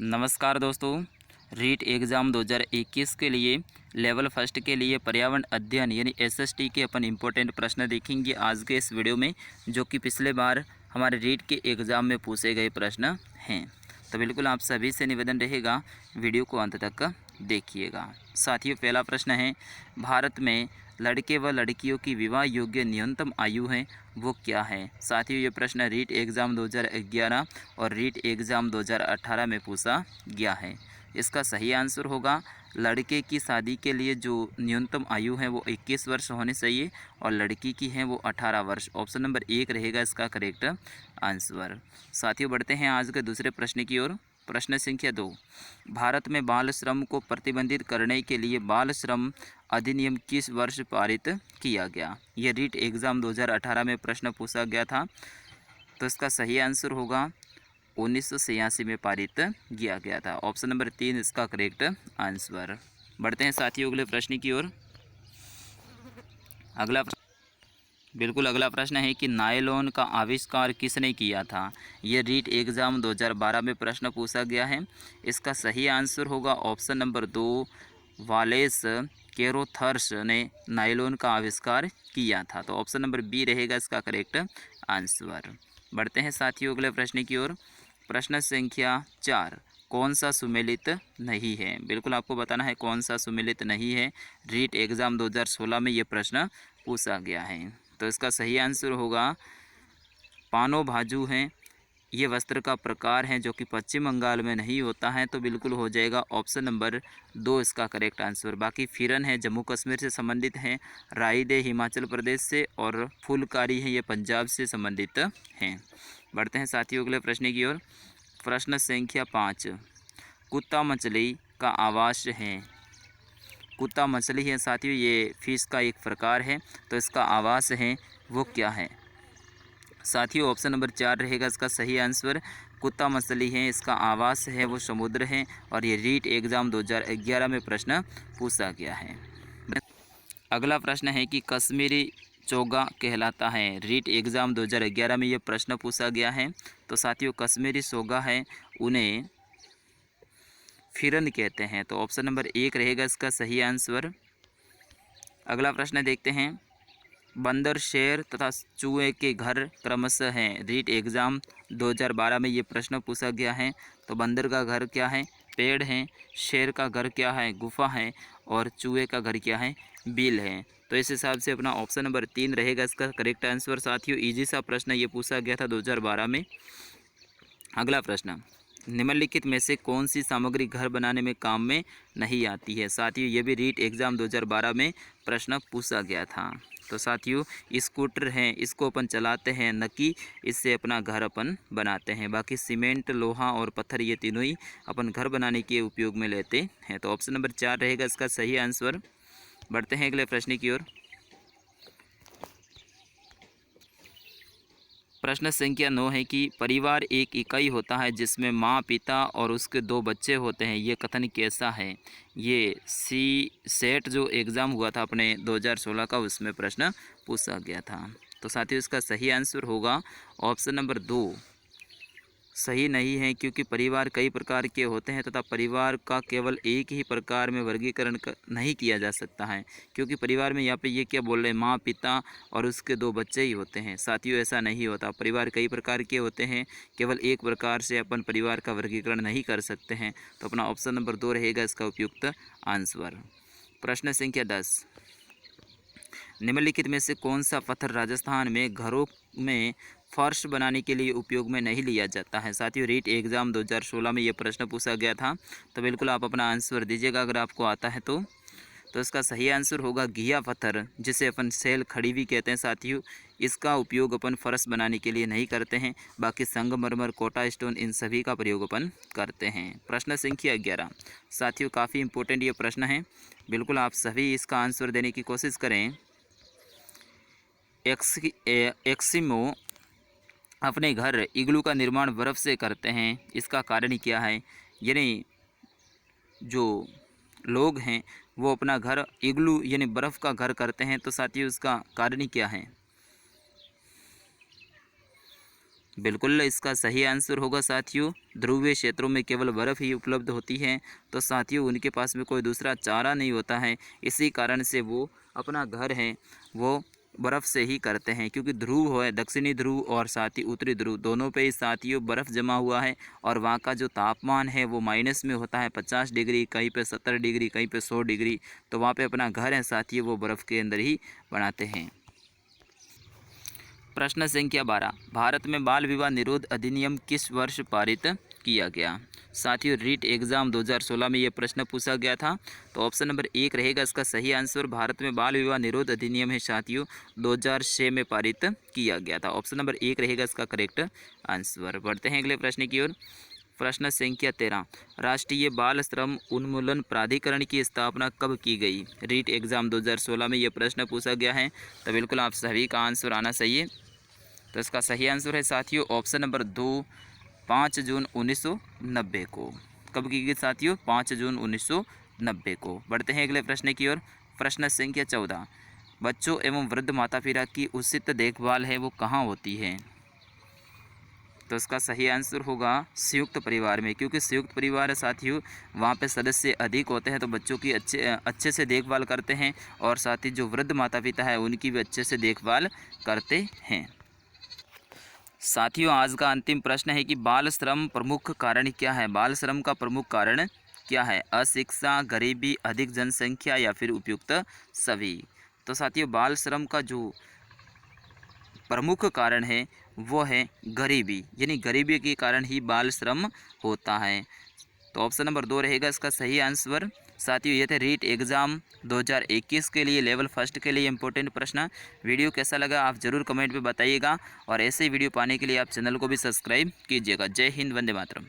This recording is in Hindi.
नमस्कार दोस्तों। रीट एग्ज़ाम 2021 के लिए लेवल फर्स्ट के लिए पर्यावरण अध्ययन यानी एसएसटी के अपन इम्पोर्टेंट प्रश्न देखेंगे आज के इस वीडियो में, जो कि पिछले बार हमारे रीट के एग्ज़ाम में पूछे गए प्रश्न हैं। तो बिल्कुल आप सभी से निवेदन रहेगा, वीडियो को अंत तक देखिएगा। साथियों, पहला प्रश्न है, भारत में लड़के व लड़कियों की विवाह योग्य न्यूनतम आयु है वो क्या है। साथियों, ये प्रश्न रीट एग्ज़ाम 2011 और रीट एग्ज़ाम 2018 में पूछा गया है। इसका सही आंसर होगा, लड़के की शादी के लिए जो न्यूनतम आयु है वो 21 वर्ष होनी चाहिए और लड़की की है वो 18 वर्ष। ऑप्शन नंबर 1 रहेगा इसका करेक्ट आंसर। साथियों, बढ़ते हैं आज के दूसरे प्रश्न की ओर। प्रश्न संख्या 2, भारत में बाल श्रम को प्रतिबंधित करने के लिए बाल श्रम अधिनियम किस वर्ष पारित किया गया। यह रीट एग्ज़ाम 2018 में प्रश्न पूछा गया था। तो इसका सही आंसर होगा 1986 में पारित किया गया था। ऑप्शन नंबर 3 इसका करेक्ट आंसर। बढ़ते हैं साथियों अगले प्रश्न की ओर। अगला प्रश्न है कि नायलॉन का आविष्कार किसने किया था। यह रीट एग्ज़ाम 2012 में प्रश्न पूछा गया है। इसका सही आंसर होगा ऑप्शन नंबर 2, वालेस कैरोथर्स ने नायलॉन का आविष्कार किया था। तो ऑप्शन नंबर बी रहेगा इसका करेक्ट आंसर। बढ़ते हैं साथियों अगले प्रश्न की ओर। प्रश्न संख्या 4, कौन सा सुमेलित नहीं है। बिल्कुल आपको बताना है कौन सा सुमेलित नहीं है। रीट एग्ज़ाम 2016 में ये प्रश्न पूछा गया है। तो इसका सही आंसर होगा पानो भाजू है, ये वस्त्र का प्रकार है जो कि पश्चिम बंगाल में नहीं होता है। तो बिल्कुल हो जाएगा ऑप्शन नंबर 2 इसका करेक्ट आंसर। बाकी फिरन है जम्मू कश्मीर से संबंधित है, राइदे हिमाचल प्रदेश से और फुलकारी है ये पंजाब से संबंधित हैं। बढ़ते हैं साथियों अगले प्रश्न की ओर। प्रश्न संख्या 5, कुत्ता मछली का आवास है। कुत्ता मछली है साथियों, ये फिश का एक प्रकार है। तो इसका आवास है वो क्या है। साथियों, ऑप्शन नंबर 4 रहेगा इसका सही आंसर। कुत्ता मछली है, इसका आवास है वो समुद्र है और ये रीट एग्ज़ाम 2011 में प्रश्न पूछा गया है। अगला प्रश्न है कि कश्मीरी चोगा कहलाता है। रीट एग्ज़ाम 2011 में ये प्रश्न पूछा गया है। तो साथियों, कश्मीरी चोगा है उन्हें फिरन कहते हैं। तो ऑप्शन नंबर 1 रहेगा इसका सही आंसर। अगला प्रश्न देखते हैं, बंदर, शेर तथा चूहे के घर क्रमशः हैं। रीट एग्ज़ाम 2012 में ये प्रश्न पूछा गया है। तो बंदर का घर क्या है, पेड़ है, शेर का घर क्या है, गुफा है और चूहे का घर क्या है, बिल है। तो इस हिसाब से अपना ऑप्शन नंबर 3 रहेगा इसका करेक्ट आंसर। साथियों, इजी सा प्रश्न ये पूछा गया था 2012 में। अगला प्रश्न, निम्नलिखित में से कौन सी सामग्री घर बनाने में काम में नहीं आती है। साथियों, ये भी रीट एग्ज़ाम 2012 में प्रश्न पूछा गया था। तो साथियों, स्कूटर हैं इसको अपन चलाते हैं, न कि इससे अपना घर अपन बनाते हैं। बाकी सीमेंट, लोहा और पत्थर ये तीनों ही अपन घर बनाने के उपयोग में लेते हैं। तो ऑप्शन नंबर 4 रहेगा इसका सही आंसर। बढ़ते हैं अगले प्रश्न की ओर। प्रश्न संख्या 9 है कि परिवार एक इकाई होता है जिसमें माँ, पिता और उसके 2 बच्चे होते हैं, ये कथन कैसा है। ये सेट जो एग्ज़ाम हुआ था अपने 2016 का, उसमें प्रश्न पूछा गया था। तो साथियों, इसका सही आंसर होगा ऑप्शन नंबर 2 सही नहीं है, क्योंकि परिवार कई प्रकार के होते हैं तथा परिवार का केवल एक ही प्रकार में वर्गीकरण नहीं किया जा सकता है। क्योंकि परिवार में यहाँ पे ये क्या बोल रहे हैं, माँ, पिता और उसके 2 बच्चे ही होते हैं। साथियों, ऐसा नहीं होता, परिवार कई प्रकार के होते हैं, केवल एक प्रकार से अपन परिवार का वर्गीकरण नहीं कर सकते हैं। तो अपना ऑप्शन नंबर 2 रहेगा इसका उपयुक्त आंसर। प्रश्न संख्या 10, निम्नलिखित में से कौन सा पत्थर राजस्थान में घरों में फर्श बनाने के लिए उपयोग में नहीं लिया जाता है। साथियों, रीट एग्ज़ाम 2016 में ये प्रश्न पूछा गया था। तो बिल्कुल आप अपना आंसर दीजिएगा अगर आपको आता है तो। इसका सही आंसर होगा घिया पत्थर, जिसे अपन सेल खड़ी भी कहते हैं। साथियों, इसका उपयोग अपन फर्श बनाने के लिए नहीं करते हैं। बाकी संगमरमर, कोटा स्टोन, इन सभी का प्रयोग अपन करते हैं। प्रश्न संख्या 11, साथियों काफ़ी इंपॉर्टेंट ये प्रश्न है, बिल्कुल आप सभी इसका आंसर देने की कोशिश करें। एक्सिमो अपने घर इग्लू का निर्माण बर्फ़ से करते हैं, इसका कारण क्या है। यानी जो लोग हैं वो अपना घर इग्लू यानी बर्फ़ का घर करते हैं। तो साथियों, इसका कारण क्या है। बिल्कुल इसका सही आंसर होगा साथियों, ध्रुवीय क्षेत्रों में केवल बर्फ़ ही उपलब्ध होती है। तो साथियों उनके पास में कोई दूसरा चारा नहीं होता है, इसी कारण से वो अपना घर है वो बर्फ़ से ही करते हैं, क्योंकि ध्रुव है, दक्षिणी ध्रुव और साथ ही उत्तरी ध्रुव दोनों पे ही साथियों बर्फ़ जमा हुआ है। और वहाँ का जो तापमान है वो माइनस में होता है, 50 डिग्री, कहीं पे 70 डिग्री, कहीं पे 100 डिग्री। तो वहाँ पे अपना घर है साथियों वो बर्फ़ के अंदर ही बनाते हैं। प्रश्न संख्या 12, भारत में बाल विवाह निरोध अधिनियम किस वर्ष पारित किया गया? साथियों रीट एग्ज़ाम 2016 में ये प्रश्न पूछा गया था। तो ऑप्शन नंबर 1 रहेगा इसका सही आंसर। भारत में बाल विवाह निरोध अधिनियम है साथियों 2006 में पारित किया गया था। ऑप्शन नंबर 1 रहेगा इसका करेक्ट आंसर। बढ़ते हैं अगले प्रश्न की ओर। प्रश्न संख्या 13, राष्ट्रीय बाल श्रम उन्मूलन प्राधिकरण की स्थापना कब की गई? रीट एग्ज़ाम 2016 में ये प्रश्न पूछा गया है। तो बिल्कुल आप सभी का आंसर आना चाहिए। तो इसका सही आंसर है साथियों ऑप्शन नंबर 2, 5 जून 1990 को। कब की गई साथियों? 5 जून 1990 को। बढ़ते हैं अगले प्रश्न की ओर। प्रश्न संख्या 14, बच्चों एवं वृद्ध माता पिता की उचित देखभाल है वो कहाँ होती है? तो इसका सही आंसर होगा संयुक्त परिवार में, क्योंकि संयुक्त परिवार है साथियों वहाँ पे सदस्य अधिक होते हैं, तो बच्चों की अच्छे से देखभाल करते हैं। और साथ ही जो वृद्ध माता पिता है उनकी भी अच्छे से देखभाल करते हैं। साथियों आज का अंतिम प्रश्न है कि बाल श्रम प्रमुख कारण क्या है? बाल श्रम का प्रमुख कारण क्या है? अशिक्षा, गरीबी, अधिक जनसंख्या या फिर उपयुक्त सभी? तो साथियों बाल श्रम का जो प्रमुख कारण है वो है गरीबी, यानी गरीबी के कारण ही बाल श्रम होता है। तो ऑप्शन नंबर 2 रहेगा इसका सही आंसर। साथियों ये थे रीट एग्ज़ाम 2021 के लिए लेवल फर्स्ट के लिए इंपॉर्टेंट प्रश्न। वीडियो कैसा लगा आप ज़रूर कमेंट में बताइएगा, और ऐसे वीडियो पाने के लिए आप चैनल को भी सब्सक्राइब कीजिएगा। जय हिंद, वंदे मातरम।